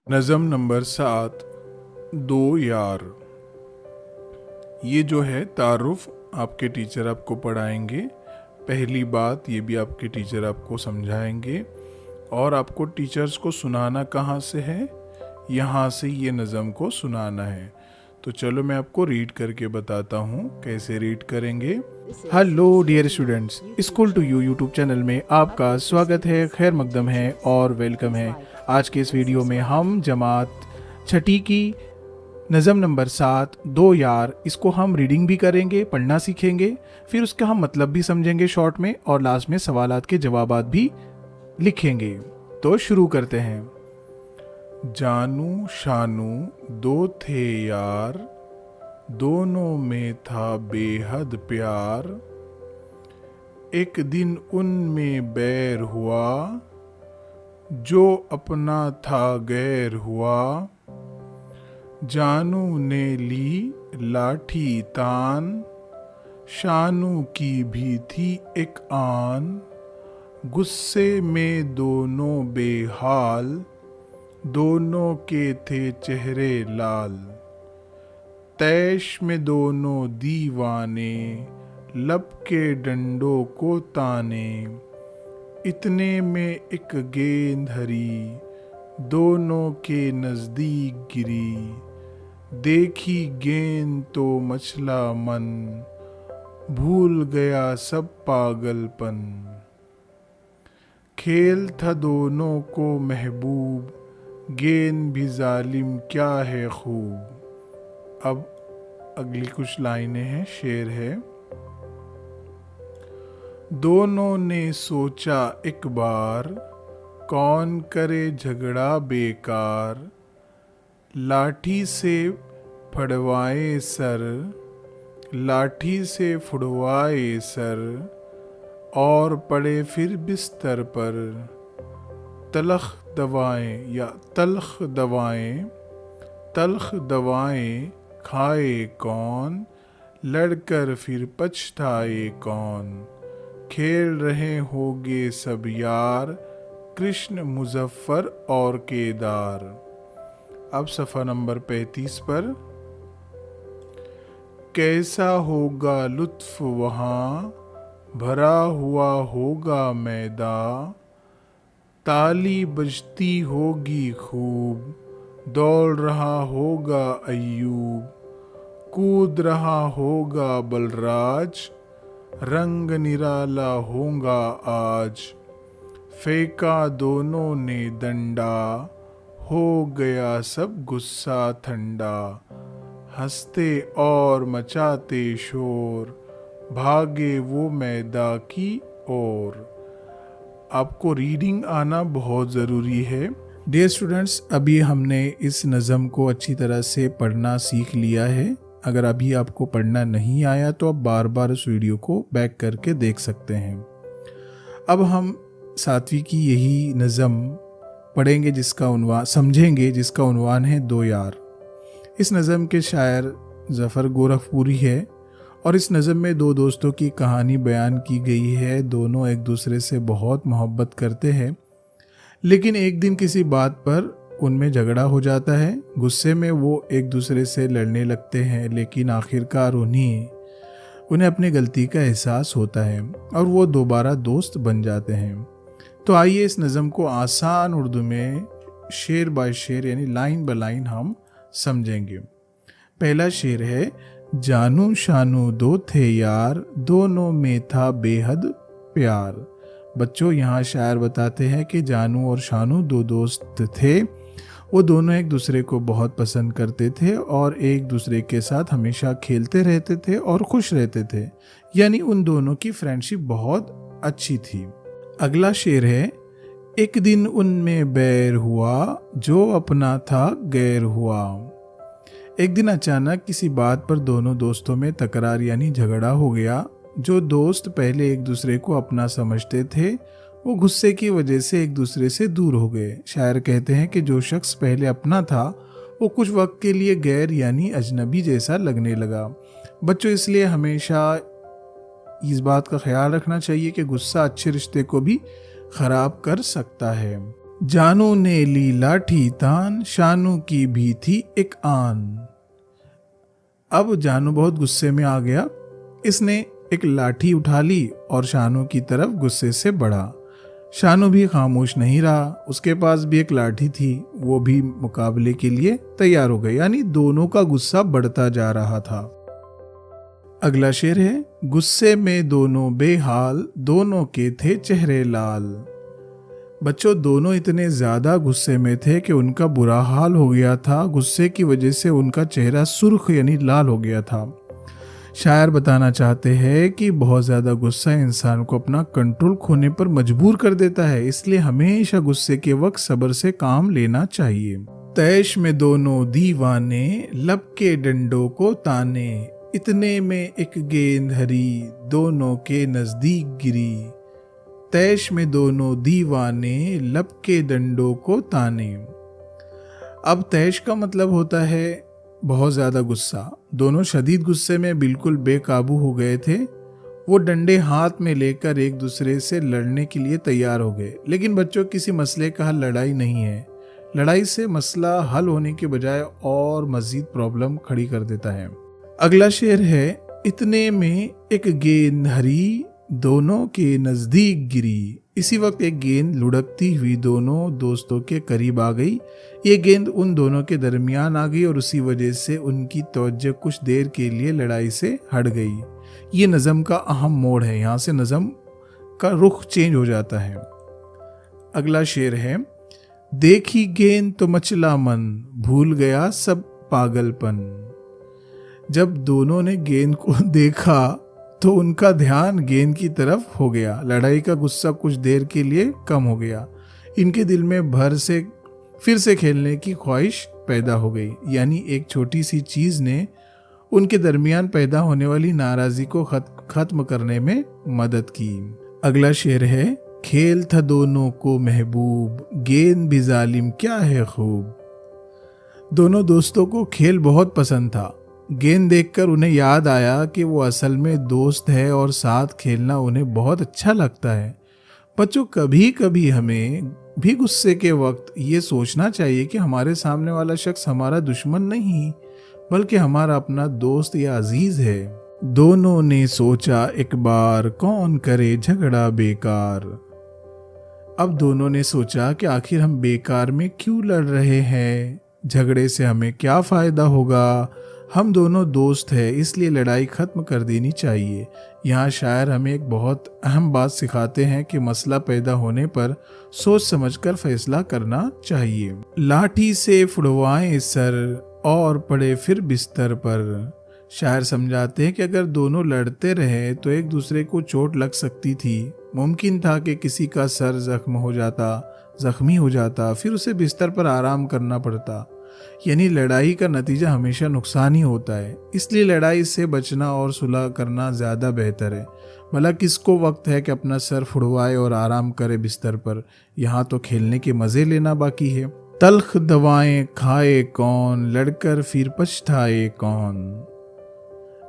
नज़म नंबर 7 दो यार। ये जो है तारुफ आपके टीचर आपको पढ़ाएंगे। पहली बात ये भी आपके टीचर आपको समझाएंगे। और आपको टीचर्स को सुनाना कहाँ से है, यहाँ से ये नज़म को सुनाना है। तो चलो मैं आपको रीड करके बताता हूँ कैसे रीड करेंगे। Hello dear students, school to you YouTube channel में आपका स्वागत है, खैर मकदम है और वेलकम है। आज के इस वीडियो में हम जमात छठी की नज़म नंबर 7 दो यार, इसको हम रीडिंग भी करेंगे, पढ़ना सीखेंगे, फिर उसका हम मतलब भी समझेंगे शॉर्ट में, और लास्ट में सवालात के जवाबात भी लिखेंगे। तो शुरू करते हैं। जानू शानू दो थे यार, दोनों में था बेहद प्यार। एक दिन उनमें बैर हुआ, जो अपना था गैर हुआ। जानू ने ली लाठी तान, शानू की भी थी एक आन। गुस्से में दोनों बेहाल, दोनों के थे चेहरे लाल। तैश में दोनों दीवाने, लब के डंडों को ताने। इतने में एक गेंद हरी, दोनों के नजदीक गिरी। देखी गेंद तो मचला मन, भूल गया सब पागलपन। खेल था दोनों को महबूब, गेंद भी जालिम क्या है खूब। अब अगली कुछ लाइनें हैं, शेर है। दोनों ने सोचा एक बार, कौन करे झगड़ा बेकार। लाठी से फड़वाए सर, लाठी से फुड़वाए सर। और पड़े फिर बिस्तर पर, तलख दवाएं या तल्ख दवाएं, तल्ख दवाएं खाए कौन। लड़कर फिर पछताए कौन। खेल रहे होगे सब यार, कृष्ण मुजफ्फर और केदार। अब सफ़ा नंबर 35 पर। कैसा होगा लुत्फ वहाँ, भरा हुआ होगा मैदान। ताली बजती होगी खूब, दौड़ रहा होगा अय्यूब। कूद रहा होगा बलराज, रंग निराला होगा आज। फेंका दोनों ने डंडा, हो गया सब गुस्सा ठंडा। हंसते और मचाते शोर, भागे वो मैदा की ओर। आपको रीडिंग आना बहुत ज़रूरी है। डियर स्टूडेंट्स, अभी हमने इस नज़म को अच्छी तरह से पढ़ना सीख लिया है। अगर अभी आपको पढ़ना नहीं आया तो आप बार बार उस वीडियो को बैक करके देख सकते हैं। अब हम 7वीं की यही नज़म पढ़ेंगे, जिसका उन्वान समझेंगे, जिसका उन्वान है दो यार। इस नज़म के शायर ज़फ़र गोरखपुरी है और इस नज़म में दो दोस्तों की कहानी बयान की गई है। दोनों एक दूसरे से बहुत मोहब्बत करते हैं, लेकिन एक दिन किसी बात पर उनमें झगड़ा हो जाता है। गुस्से में वो एक दूसरे से लड़ने लगते हैं, लेकिन आखिरकार उन्हें अपनी गलती का एहसास होता है और वो दोबारा दोस्त बन जाते हैं। तो आइए इस नज़म को आसान उर्दू में शेर बाय शेर यानी लाइन बाय लाइन हम समझेंगे। पहला शेर है। जानू शानू दो थे यार, दोनों में था बेहद प्यार। बच्चों, यहाँ शायर बताते हैं कि जानू और शानू दो दोस्त थे। वो दोनों एक दूसरे को बहुत पसंद करते थे और एक दूसरे के साथ हमेशा खेलते रहते थे और खुश रहते थे, यानी उन दोनों की फ्रेंडशिप बहुत अच्छी थी। अगला शेर है। एक दिन उनमें बैर हुआ, जो अपना था गैर हुआ। एक दिन अचानक किसी बात पर दोनों दोस्तों में तकरार यानी झगड़ा हो गया। जो दोस्त पहले एक दूसरे को अपना समझते थे, वो गुस्से की वजह से एक दूसरे से दूर हो गए। शायर कहते हैं कि जो शख्स पहले अपना था, वो कुछ वक्त के लिए गैर यानी अजनबी जैसा लगने लगा। बच्चों, इसलिए हमेशा इस बात का ख्याल रखना चाहिए कि गुस्सा अच्छे रिश्ते को भी ख़राब कर सकता है। जानू ने ली लाठी तान, शानू की भी थी एक आन। अब जानू बहुत गुस्से में आ गया। इसने एक लाठी उठा ली और शानू की तरफ गुस्से से बढ़ा। शानू भी खामोश नहीं रहा, उसके पास भी एक लाठी थी, वो भी मुकाबले के लिए तैयार हो गए। यानी दोनों का गुस्सा बढ़ता जा रहा था। अगला शेर है, गुस्से में दोनों बेहाल, दोनों के थे चेहरे लाल। बच्चों, दोनों इतने ज्यादा गुस्से में थे कि उनका बुरा हाल हो गया था। गुस्से की वजह से उनका चेहरा सुर्ख यानी लाल हो गया था। शायर बताना चाहते हैं कि बहुत ज़्यादा गुस्सा इंसान को अपना कंट्रोल खोने पर मजबूर कर देता है, इसलिए हमेशा गुस्से के वक्त सब्र से काम लेना चाहिए। तैश में दोनों दीवाने, लब के डंडों को ताने, इतने में एक गेंद हरी, दोनों के नजदीक गिरी। तैश में दोनों दीवाने, लब के डंडों को ताने। अब तैश का मतलब होता है बहुत ज़्यादा गुस्सा। दोनों शदीद गुस्से में बिल्कुल बेकाबू हो गए थे। वो डंडे हाथ में लेकर एक दूसरे से लड़ने के लिए तैयार हो गए। लेकिन बच्चों, किसी मसले का हल लड़ाई नहीं है। लड़ाई से मसला हल होने के बजाय और मजीद प्रॉब्लम खड़ी कर देता है। अगला शेर है, इतने में एक गेंद हरी, दोनों के नजदीक गिरी। इसी वक्त एक गेंद लुढ़कती हुई दोनों दोस्तों के करीब आ गई। ये गेंद उन दोनों के दरमियान आ गई और उसी वजह से उनकी तवज्जो कुछ देर के लिए लड़ाई से हट गई। ये नज़म का अहम मोड़ है, यहाँ से नज़म का रुख चेंज हो जाता है। अगला शेर है, देखी गेंद तो मचला मन, भूल गया सब पागलपन। जब दोनों ने गेंद को देखा तो उनका ध्यान गेंद की तरफ हो गया। लड़ाई का गुस्सा कुछ देर के लिए कम हो गया। इनके दिल में फिर से खेलने की ख्वाहिश पैदा हो गई। यानी एक छोटी सी चीज ने उनके दरमियान पैदा होने वाली नाराजगी को खत्म करने में मदद की। अगला शेर है, खेल था दोनों को महबूब, गेंद भी जालिम क्या है खूब। दोनों दोस्तों को खेल बहुत पसंद था। गेंद देखकर उन्हें याद आया कि वो असल में दोस्त है और साथ खेलना उन्हें बहुत अच्छा लगता है। बच्चों, कभी कभी हमें भी गुस्से के वक्त ये सोचना चाहिए कि हमारे सामने वाला शख्स हमारा दुश्मन नहीं, बल्कि हमारा अपना दोस्त या अजीज है। दोनों ने सोचा एक बार, कौन करे झगड़ा बेकार। अब दोनों ने सोचा कि आखिर हम बेकार में क्यों लड़ रहे हैं, झगड़े से हमें क्या फायदा होगा। हम दोनों दोस्त हैं, इसलिए लड़ाई खत्म कर देनी चाहिए। यहाँ शायर हमें एक बहुत अहम बात सिखाते हैं कि मसला पैदा होने पर सोच समझकर फैसला करना चाहिए। लाठी से फुड़वाएं सर और पड़े फिर बिस्तर पर। शायर समझाते हैं कि अगर दोनों लड़ते रहे तो एक दूसरे को चोट लग सकती थी। मुमकिन था कि किसी का सर जख्मी हो जाता, फिर उसे बिस्तर पर आराम करना पड़ता। यानी लड़ाई का नतीजा हमेशा नुकसान ही होता है। इसलिए लड़ाई से बचना और सुलह करना ज़्यादा बेहतर है। भला किसको वक्त है कि अपना सर फुड़वाए और आराम करे बिस्तर पर। यहाँ तो खेलने के मज़े लेना बाकी है। तल्ख दवाएं खाए कौन, लड़कर फिर पछताए कौन।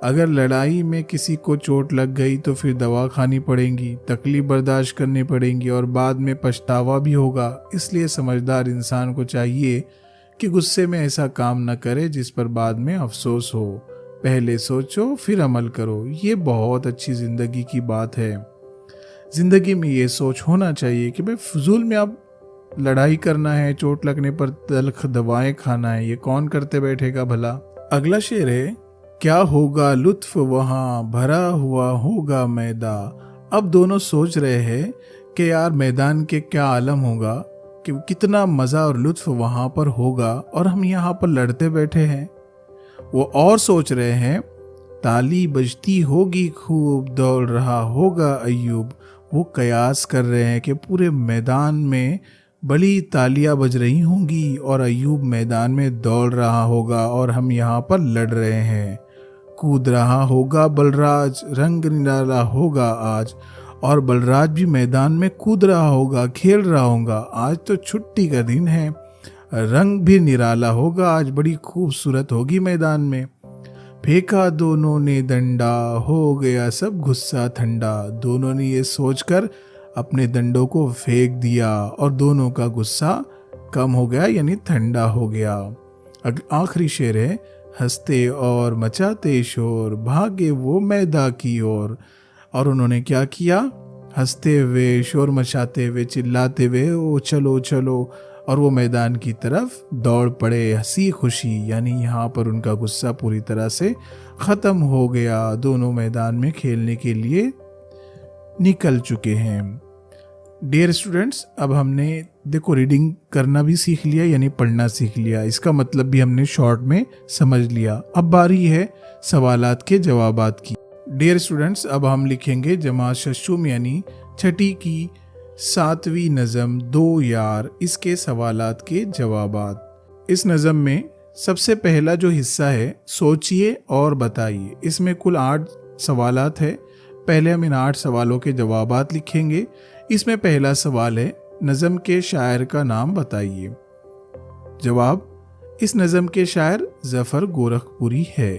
अगर लड़ाई में किसी को चोट लग गई तो फिर दवा खानी पड़ेगी, तकलीफ बर्दाश्त करनी पड़ेगी और बाद में पछतावा भी होगा। इसलिए समझदार इंसान को चाहिए कि गुस्से में ऐसा काम न करे जिस पर बाद में अफसोस हो। पहले सोचो फिर अमल करो। ये बहुत अच्छी ज़िंदगी की बात है। ज़िंदगी में ये सोच होना चाहिए कि भाई फजूल में अब लड़ाई करना है, चोट लगने पर तल्ख दवाएं खाना है, ये कौन करते बैठेगा भला। अगला शेर है, क्या होगा लुत्फ वहाँ, भरा हुआ होगा मैदान। अब दोनों सोच रहे हैं कि यार मैदान के क्या आलम होगा, कि कितना मज़ा और लुत्फ वहाँ पर होगा और हम यहाँ पर लड़ते बैठे हैं। वो और सोच रहे हैं, ताली बजती होगी खूब, दौड़ रहा होगा अय्यूब। वो कयास कर रहे हैं कि पूरे मैदान में बड़ी तालियां बज रही होंगी और अय्यूब मैदान में दौड़ रहा होगा और हम यहाँ पर लड़ रहे हैं। कूद रहा होगा बलराज, रंग निराला होगा आज। और बलराज भी मैदान में कूद रहा होगा, खेल रहा होगा। आज तो छुट्टी का दिन है, रंग भी निराला होगा आज, बड़ी खूबसूरत होगी मैदान में। फेंका दोनों ने डंडा, हो गया सब गुस्सा ठंडा। दोनों ने ये सोचकर अपने डंडों को फेंक दिया और दोनों का गुस्सा कम हो गया, यानी ठंडा हो गया। आखिरी शेर है, हंसते और मचाते शोर भागे वो मैदा की ओर। और उन्होंने क्या किया? हंसते हुए, शोर मचाते हुए, चिल्लाते हुए ओ चलो चलो, और वो मैदान की तरफ दौड़ पड़े हंसी खुशी, यानी यहाँ पर उनका गुस्सा पूरी तरह से ख़त्म हो गया। दोनों मैदान में खेलने के लिए निकल चुके हैं। डियर स्टूडेंट्स, अब हमने देखो रीडिंग करना भी सीख लिया, यानी पढ़ना सीख लिया, इसका मतलब भी हमने शॉर्ट में समझ लिया। अब बारी है सवालात के जवाबात की। डियर स्टूडेंट्स, अब हम लिखेंगे जमात शशुम यानी छठी की 7वीं नज़म दो यार, इसके सवालात के जवाबात। इस नज़म में सबसे पहला जो हिस्सा है सोचिए और बताइए, इसमें कुल 8 सवालात है। पहले हम इन 8 सवालों के जवाबात लिखेंगे। इसमें पहला सवाल है, नज़म के शायर का नाम बताइए। जवाब, इस नज़म के शायर ज़फ़र गोरखपुरी है।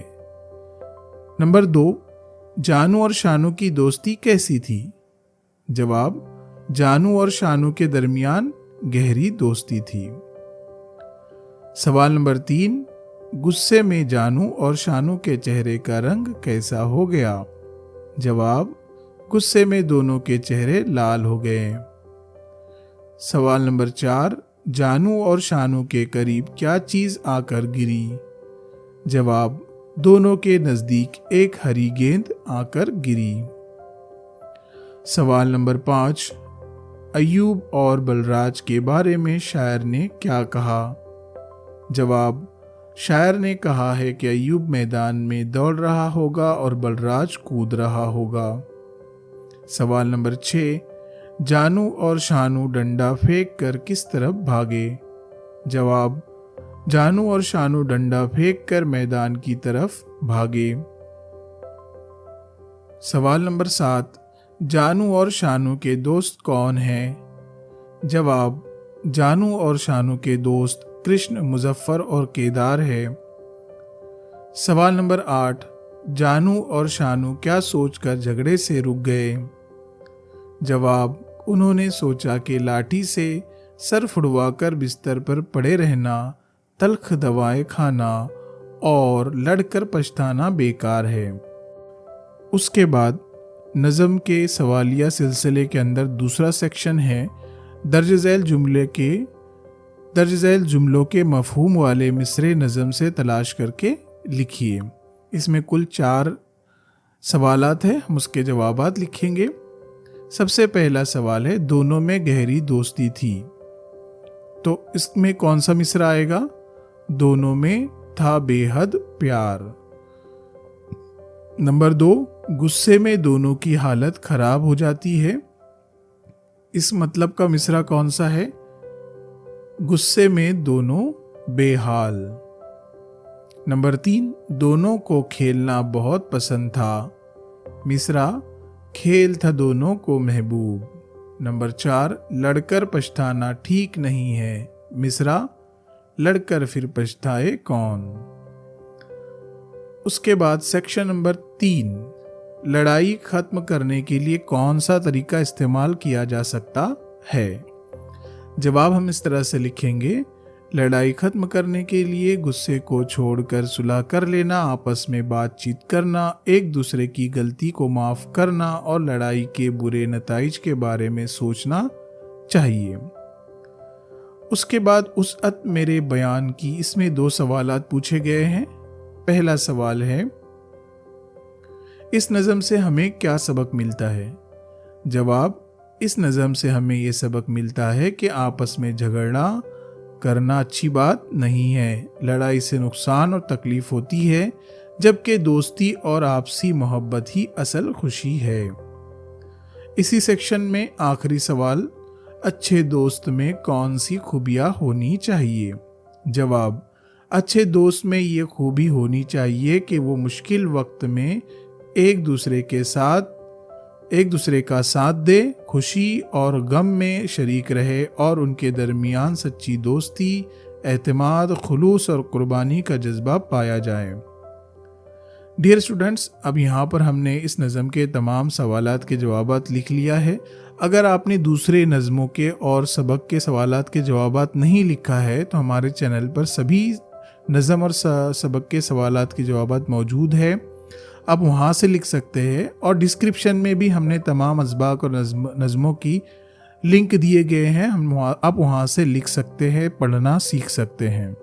नंबर 2, जानू और शानू की दोस्ती कैसी थी? जवाब, जानू और शानू के दरमियान गहरी दोस्ती थी। सवाल नंबर 3, गुस्से में जानू और शानू के चेहरे का रंग कैसा हो गया? जवाब, गुस्से में दोनों के चेहरे लाल हो गए। सवाल नंबर 4, जानू और शानू के करीब क्या चीज आकर गिरी? जवाब, दोनों के नजदीक एक हरी गेंद आकर गिरी। सवाल नंबर 5, अय्यूब और बलराज के बारे में शायर ने क्या कहा? जवाब, शायर ने कहा है कि अय्यूब मैदान में दौड़ रहा होगा और बलराज कूद रहा होगा। सवाल नंबर 6, जानू और शानू डंडा फेंक कर किस तरफ भागे? जवाब, जानू और शानू डंडा फेंक कर मैदान की तरफ भागे। सवाल नंबर 7, जानू और शानू के दोस्त कौन हैं? जवाब, जानू और शानू के दोस्त कृष्ण, मुजफ्फर और केदार है। सवाल नंबर 8, जानू और शानू क्या सोचकर झगड़े से रुक गए? जवाब, उन्होंने सोचा कि लाठी से सर फुड़वाकर बिस्तर पर पड़े रहना, तल्ख दवाएं खाना और लड़कर पछताना बेकार है। उसके बाद नज़म के सवालिया सिलसिले के अंदर दूसरा सेक्शन है, दर्ज झैल जुमलों के मफहूम वाले मिसरे नज़म से तलाश करके लिखिए। इसमें कुल 4 सवालात हैं, हम उसके जवाबात लिखेंगे। सबसे पहला सवाल है, दोनों में गहरी दोस्ती थी, तो इसमें कौन सा मिसरा आएगा? दोनों में था बेहद प्यार। नंबर 2, गुस्से में दोनों की हालत खराब हो जाती है, इस मतलब का मिसरा कौन सा है? गुस्से में दोनों बेहाल। नंबर 3, दोनों को खेलना बहुत पसंद था, मिसरा खेल था दोनों को महबूब। नंबर 4, लड़कर पछताना ठीक नहीं है, मिसरा लड़कर फिर पछताए कौन। उसके बाद सेक्शन नंबर 3, लड़ाई खत्म करने के लिए कौन सा तरीका इस्तेमाल किया जा सकता है? जवाब हम इस तरह से लिखेंगे, लड़ाई खत्म करने के लिए गुस्से को छोड़कर सुलह कर लेना, आपस में बातचीत करना, एक दूसरे की गलती को माफ करना और लड़ाई के बुरे नताइज के बारे में सोचना चाहिए। उसके बाद उसअत मेरे बयान की, इसमें 2 सवालात पूछे गए हैं। पहला सवाल है, इस नज़म से हमें क्या सबक मिलता है? जवाब, इस नज़म से हमें ये सबक मिलता है कि आपस में झगड़ना करना अच्छी बात नहीं है, लड़ाई से नुकसान और तकलीफ होती है, जबकि दोस्ती और आपसी मोहब्बत ही असल खुशी है। इसी सेक्शन में आखिरी सवाल, अच्छे दोस्त में कौन सी खूबियाँ होनी चाहिए? जवाब, अच्छे दोस्त में ये खूबी होनी चाहिए कि वो मुश्किल वक्त में एक दूसरे का साथ दे, खुशी और गम में शरीक रहे और उनके दरमियान सच्ची दोस्ती, एतमाद, खुलूस और कुर्बानी का जज्बा पाया जाए। डियर स्टूडेंट्स, अब यहाँ पर हमने इस नज़म के तमाम सवालात के जवाबात लिख लिया है। अगर आपने दूसरे नज़मों के और सबक के सवालात के जवाबात नहीं लिखा है तो हमारे चैनल पर सभी नज़म और सबक के सवालात के जवाबात मौजूद है, आप वहाँ से लिख सकते हैं। और डिस्क्रिप्शन में भी हमने तमाम असबाक और नज़मों की लिंक दिए गए हैं, आप वहाँ से लिख सकते हैं, पढ़ना सीख सकते हैं।